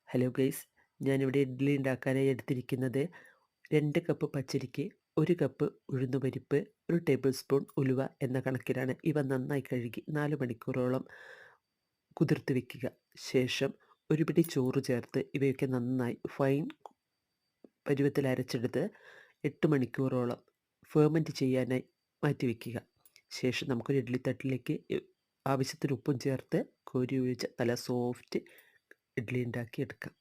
Hello guys, ഞാനിവിടെ ഇഡ്ഡലി ഉണ്ടാക്കാനായി എടുത്തിരിക്കുന്നത് 2 cup പച്ചരിക്ക് 1 cup ഉഴുന്നുപരിപ്പ്, 1 table spoon ഉലുവ എന്ന കണക്കിലാണ്. ഇവ നന്നായി കഴുകി 4 മണിക്കൂറോളം കുതിർത്ത് വയ്ക്കുക. ശേഷം ഒരു പിടി ചോറ് ചേർത്ത് ഇവയൊക്കെ നന്നായി ഫൈൻ പരുവത്തിൽ അരച്ചെടുത്ത് 8 മണിക്കൂറോളം ഫെർമെൻറ്റ് ചെയ്യാനായി മാറ്റിവെക്കുക. ശേഷം നമുക്കൊരു ഇഡ്ഡലിത്തട്ടിലേക്ക് ആവശ്യത്തിന് ഉപ്പും ചേർത്ത് കോരി ഒഴിച്ച് നല്ല സോഫ്റ്റ് ഇഡ്ഡലി ഉണ്ടാക്കിയെടുക്കാം.